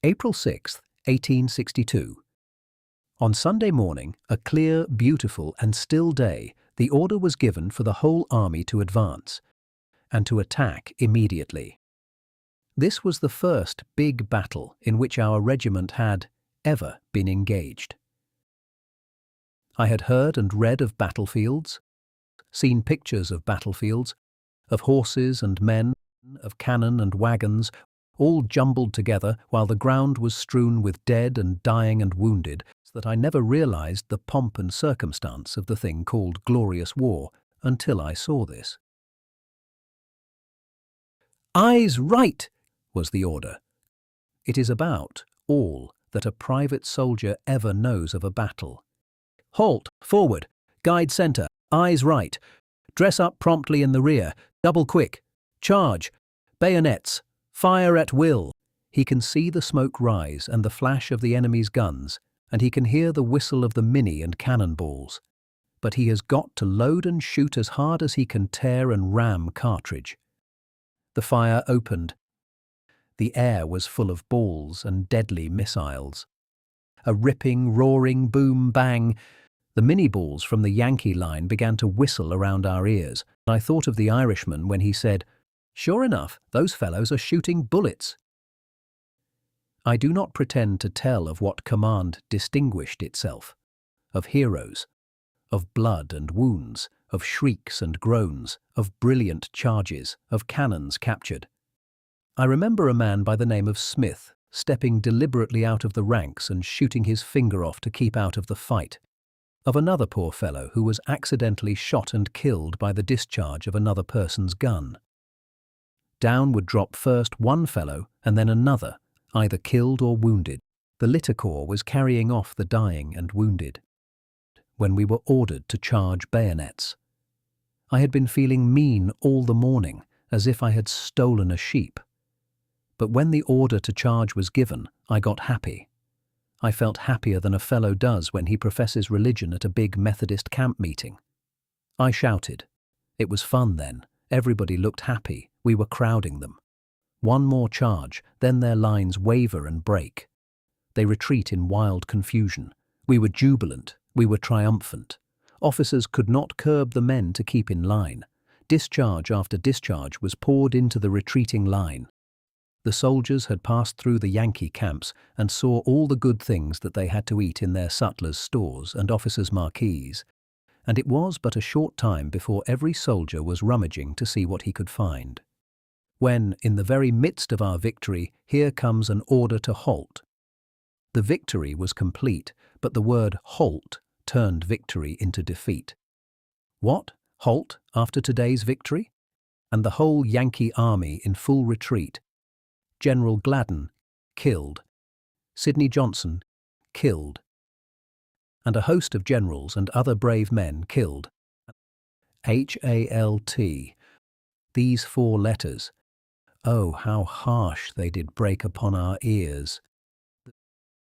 April 6, 1862. On Sunday morning, a clear, beautiful and still day, the order was given for the whole army to advance and to attack immediately. This was the first big battle in which our regiment had ever been engaged. I had heard and read of battlefields, seen pictures of battlefields, of horses and men, of cannon and wagons, all jumbled together while the ground was strewn with dead and dying and wounded, so that I never realized the pomp and circumstance of the thing called glorious war until I saw this. "Eyes right!" was the order. It is about all that a private soldier ever knows of a battle. Halt, forward, guide centre, eyes right, dress up promptly in the rear, double quick, charge, bayonets, fire at will. He can see the smoke rise and the flash of the enemy's guns, and he can hear the whistle of the Minnie and cannonballs. But he has got to load and shoot as hard as he can tear and ram cartridge. The fire opened. The air was full of balls and deadly missiles. A ripping, roaring boom bang. The Minnie balls from the Yankee line began to whistle around our ears. I thought of the Irishman when he said, "Sure enough, those fellows are shooting bullets." I do not pretend to tell of what command distinguished itself, of heroes, of blood and wounds, of shrieks and groans, of brilliant charges, of cannons captured. I remember a man by the name of Smith stepping deliberately out of the ranks and shooting his finger off to keep out of the fight, of another poor fellow who was accidentally shot and killed by the discharge of another person's gun. Down would drop first one fellow and then another, either killed or wounded. The litter corps was carrying off the dying and wounded. When we were ordered to charge bayonets, I had been feeling mean all the morning, as if I had stolen a sheep. But when the order to charge was given, I got happy. I felt happier than a fellow does when he professes religion at a big Methodist camp meeting. I shouted. It was fun then. Everybody looked happy. We were crowding them. One more charge, then their lines waver and break. They retreat in wild confusion. We were jubilant. We were triumphant. Officers could not curb the men to keep in line. Discharge after discharge was poured into the retreating line. The soldiers had passed through the Yankee camps and saw all the good things that they had to eat in their sutlers' stores and officers' marquees, and it was but a short time before every soldier was rummaging to see what he could find. When, in the very midst of our victory, here comes an order to halt. The victory was complete, but the word halt turned victory into defeat. What? Halt after today's victory? And the whole Yankee army in full retreat. General Gladden, killed. Sidney Johnson, killed. And a host of generals and other brave men killed. HALT. These 4 letters. Oh, how harsh they did break upon our ears.